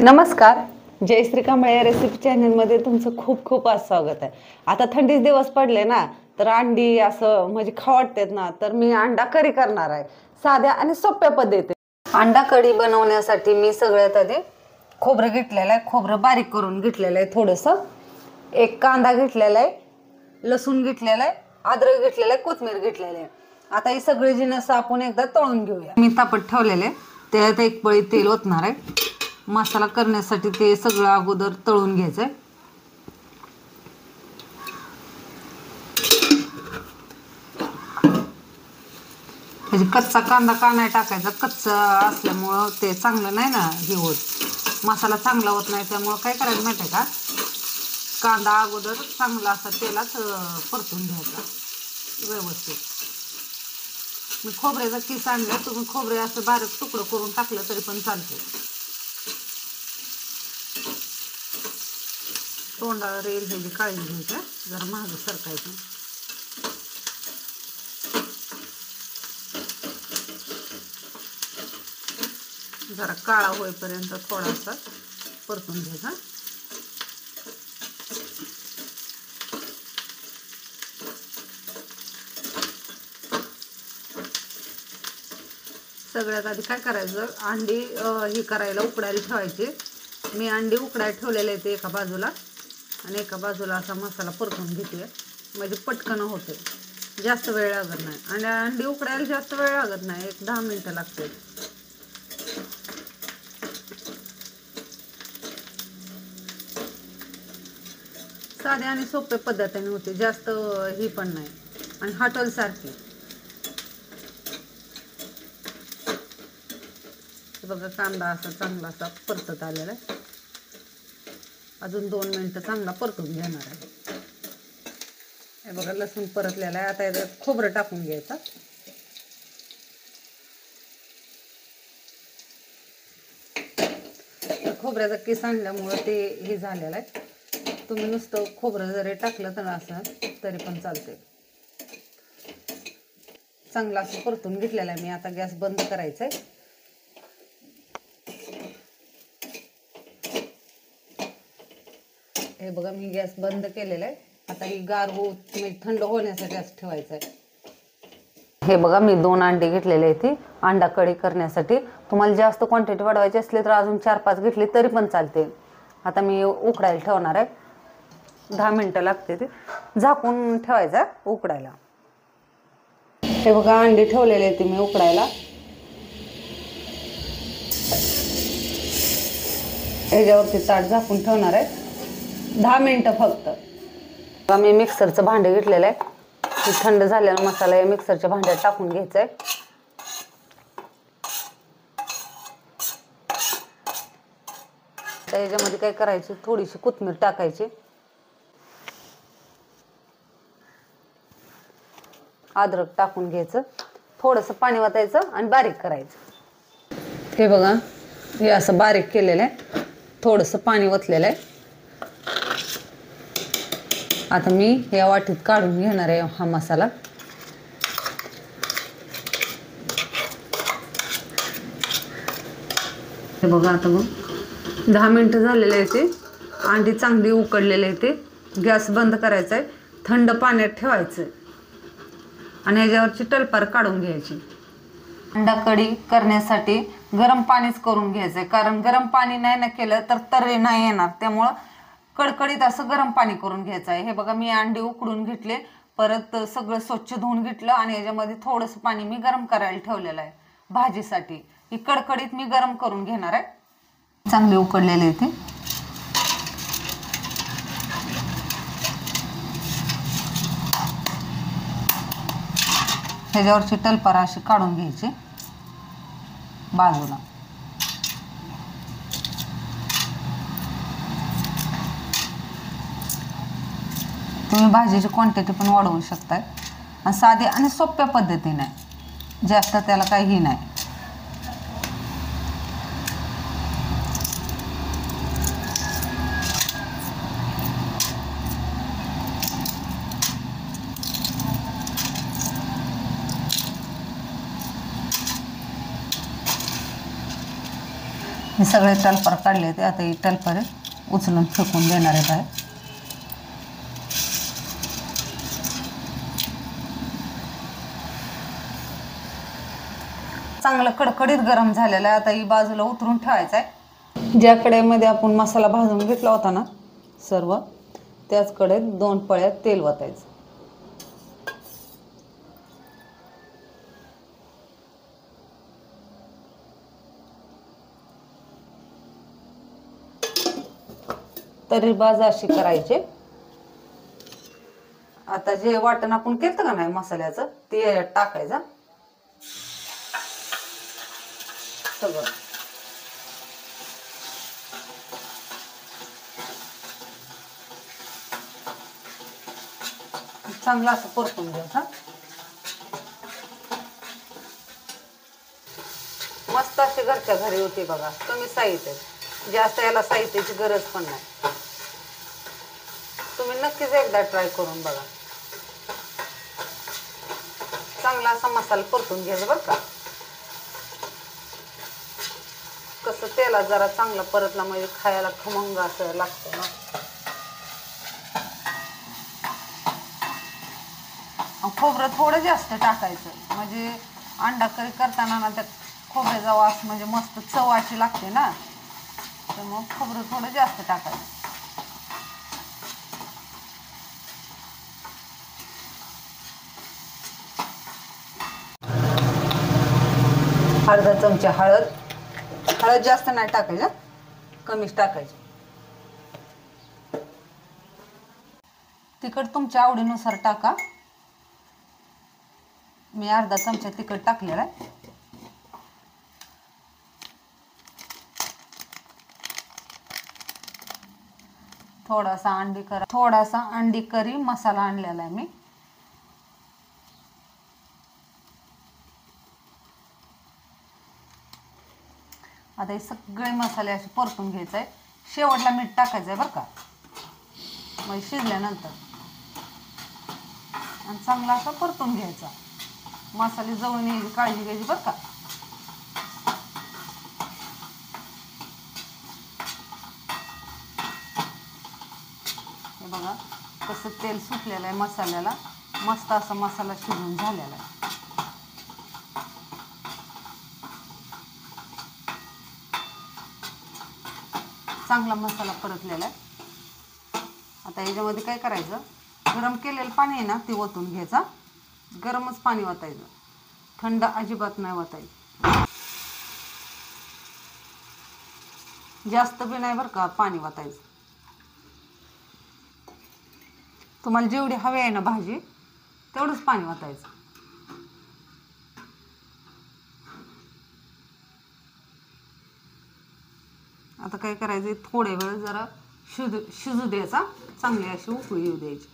नमस्कार. जयश्री कांबळे रेसिपी चॅनलमध्ये तुमचं खूप खूप आज स्वागत आहे. आता थंडीचे दिवस पडले ना, तर अंडी असं म्हणजे खाऊ वाटतात ना, तर मी अंडा करी करणार आहे साध्या आणि सोप्या पद्धतीने. अंडा कढी बनवण्यासाठी मी सगळ्यात आधी खोबरं घेतलेलं आहे, खोबरं बारीक करून घेतलेलं आहे थोडंसं, एक कांदा घेतलेला आहे, लसूण घेतलेला आहे, अद्रक घेतलेलं आहे, कोथिंबीर घेतलेली आहे. आता ही सगळी जिन्नस आपण एकदा तळून घेऊया. मी तापत ठेवलेले, त्यात एक पळी तेल ओतणार आहे. मसाला करण्यासाठी ते सगळं अगोदर तळून घ्यायचं. म्हणजे कच्चा कांदा का नाही टाकायचा, कच्चा असल्यामुळं ते चांगलं नाही ना हे होत, मसाला चांगला होत नाही. त्यामुळं काय करायचं माहिती आहे का, कांदा अगोदर चांगला असा तेलात परतून घ्यायचा व्यवस्थित. मी खोबऱ्याचा किस आणला, तुम्ही खोबरे असं बारीक तुकडं करून टाकलं तरी पण चालते. तोंडाला रेल ह्याची काळजी घ्यायचं, जरा मागं सरकायचं. जरा काळा होईपर्यंत थोडासा परतून घ्यायचा. सगळ्यात आधी काय करायचं, अंडी ही करायला उकडायला ठेवायची. मी अंडी उकडायला ठेवलेले आहेत एका बाजूला, आणि एका बाजूला असा मसाला परतून घेते, म्हणजे पटकन होते, जास्त वेळ लागत नाही. आणि अंडी उकडायला जास्त वेळ लागत नाही, एक 10 मिनिटं लागते. साध्या आणि सोप्या पद्धतीने होते, जास्त ही पण नाही, आणि हॉटेल सारखी. बघा कांदा असा चांगला असा परतत आलेला आहे. अजून 2 मिनिटं चांगला परतून घेणार आहे. हे बघा लसूण परतलेला आहे. आता याच्यात खोबरं टाकून घ्यायचं. खोबऱ्याचा किस आणल्यामुळं ते हे झालेलं आहे. तुम्ही नुसतं खोबरं जरी टाकलं तर असं तरी पण चालते. चांगला असं परतून घेतलेला आहे मी. आता गॅस बंद करायचा आहे. हे बघा मी गॅस बंद केलेला आहे. आता ही गार म्हणजे थंड होण्यासाठी गॅस ठेवायचा आहे. हे बघा मी 2 अंडे घेतलेले आहेत अंडा कढी करण्यासाठी. तुम्हाला जास्त क्वांटिटी वाढवायची असली तर अजून 4-5 घेतली तरी पण चालते. आता मी उकडायला ठेवणार आहे. 10 मिनिटं लागते ते. झाकून ठेवायचं उकडायला. हे बघा अंडे ठेवलेले आहेत मी उकडायला. ह्याच्यावरती ताट झाकून ठेवणार आहे 10 मिनिटं फक्त. मी मिक्सरचं भांडं घेतलेलं आहे. थंड झालेला मसाला या मिक्सरच्या भांड्यात टाकून घ्यायचा आहे. तर याच्यामध्ये काय करायची, थोडीशी कोथिंबीर टाकायची, अद्रक टाकून घ्यायचं, थोडंसं पाणी वतायचं आणि बारीक करायचं. हे बघा हे असं बारीक केलेलं आहे, थोडंसं पाणी वतलेलं आहे. आता मी या वाटीत काढून घेणार आहे हा मसाला. हे बघा आता मग 10 मिनिटं झालेले आहे ते. अंडी चांगली उकडलेले आहे ते. गॅस बंद करायचा आहे. थंड पाण्यात ठेवायचं आणि याच्यावरची टलपार काढून घ्यायची. अंडा कढी करण्यासाठी गरम पाणीच करून घ्यायचं आहे, कारण गरम पाणी नाही ना केलं तर तर्री नाही येणार. त्यामुळं कडकडीत असं गरम पाणी करून घ्यायचं आहे. हे बघा मी अंडी उकडून घेतले, परत सगळं स्वच्छ धुवून घेतलं, आणि याच्यामध्ये थोडंसं पाणी मी गरम करायला ठेवलेलं आहे भाजीसाठी. ही कडकडीत मी गरम करून घेणार आहे. चांगले उकडलेले आहे ते. ह्याच्यावरची टलपार अशी काढून घ्यायची बाजूला. तुम्ही भाजीची क्वांटिटी पण वाढवू शकताय, आणि साधी आणि सोप्या पद्धतीने, जास्त त्याला काही नाही. हे सगळे टलपर काढले ते आता ही टलपर उचलून फेकून देणार आहे बाहेर. चांगलं कडकडीत गरम झालेलं आहे. आता ही बाजूला उतरून ठेवायचं आहे. ज्या कढईमध्ये आपण मसाला भाजून घेतला होता ना सर्व, त्याच कढईत 2 पळ्या तेल वतायचं. तरी बाज अशी करायचे. आता जे वाटण आपण केलं का नाही मसाल्याचं ते टाकायचं सगळं. चांगलं असं परतून घ्यायचं. मस्त अशी घरच्या घरी होती बघा. कमी साहित्य, जास्त याला साहित्याची गरज पण नाही. तुम्ही नक्कीच एकदा ट्राय करून बघा. चांगला असा मसाला परतून घ्यायचा बरं का. कसं तेलात जरा चांगला परतला म्हणजे खायला खमंग असं लागतं ना. खोबरं थोडं जास्त टाकायचं म्हणजे अंडा करी करताना ना त्यात खोबऱ्याचा वास म्हणजे मस्त चव अशी लागते ना, तर मग खोबरं थोडं जास्त टाकायचं. अर्धा चमचा हळद. हळद जास्त नाही टाकायचं, कमीच टाकायचं. तिखट तुमच्या आवडीनुसार टाका. मी अर्धा चमचा तिखट टाकलेला आहे. थोडासा अंडी करी मसाला आणलेला आहे मी. आता हे सगळे मसाले असे परतून घ्यायचे आहे. शेवटला मीठ टाकायचं आहे बरं का, म्हणजे शिजल्यानंतर. आणि चांगला असा परतून घ्यायचा. मसाले जळून यायची काळजी घ्यायची बरं का. हे बघा कसं तेल सुटलेलं आहे मसाल्याला. मस्त असा मसाला शिजून झालेला आहे. चांगला मसाला परतलेला आहे. आता याच्यामध्ये काय करायचं, गरम केलेलं पाणी आहे ना ते ओतून घ्यायचा. गरमच पाणी ओतायचं, थंड अजिबात नाही ओतायचं. जास्त बी नाही बरं का पाणी ओतायचं. तुम्हाला जेवढी हवी आहे ना भाजी तेवढंच पाणी ओतायचं. आता काय करायचं, थोडे वेळ जरा शिजू द्यायचा. चांगली अशी उकळी येऊ द्यायची.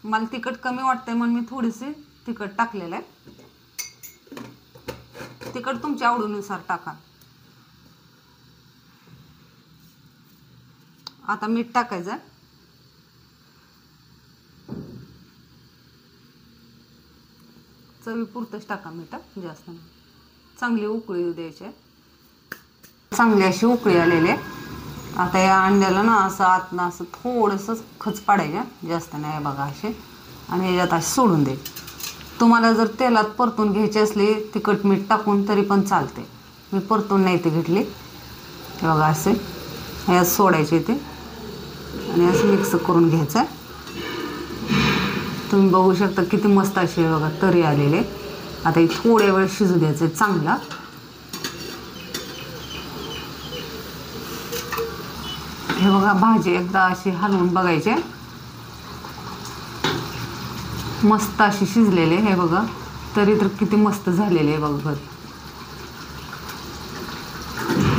मला तिखट कमी वाटतंय म्हणून मी थोडीशी तिखट टाकलेलं आहे. तिखट तुमच्या आवडीनुसार टाका. आता मीठ टाकायचं. चवीपुरतंच टाका मीठ, जास्त नाही. चांगली उकळी येऊ द्यायची. चांगली अशी उकळी आलेली आहे. आता या अंड्याला ना असं आतनं असं थोडंसं खच पाडायचं, जास्त नाही बघा असे. आणि ह्याच्यात असे सोडून द्यायचे. तुम्हाला जर तेलात परतून घ्यायची असली तिखट मीठ टाकून तरी पण चालते. मी परतून नाही ते घेतली. हे बघा असे ह्यात सोडायचे ते आणि असं मिक्स करून घ्यायचं. तुम्ही बघू शकता किती मस्त असे बघा तरी आलेले. आता हे थोड्या वेळ शिजू द्यायचं चांगला. हे बघा भाजी एकदा अशी हलवून बघायचे. मस्त अशी शिजलेले. हे बघा तरी तर किती मस्त झालेले आहे बघा.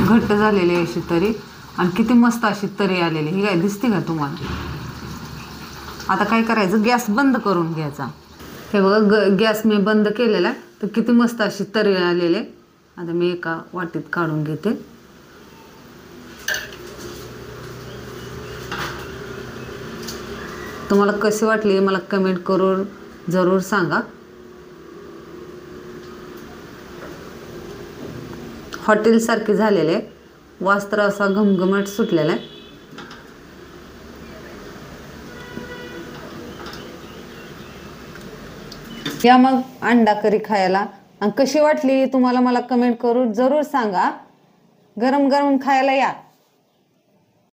घट्ट झालेली अशी तरी आणि किती मस्त अशी तरी आलेली. ही काय दिसते का तुम्हाला. आता काय करायचं, गॅस बंद करून घ्यायचा. हे बघा गॅस मी बंद केलेला आहे. तर किती मस्त अशी तरी आलेले. आता मी एका वाटीत काढून घेते. तुम्हाला कशी वाटली मला कमेंट करून जरूर सांगा. हॉटेलसारखे झालेले, वास तर असा घमघमाट सुटलेला आहे. या मग अंडा करी खायला. आणि कशी वाटली तुम्हाला मला कमेंट करून जरूर सांगा. गरम गरम खायला या.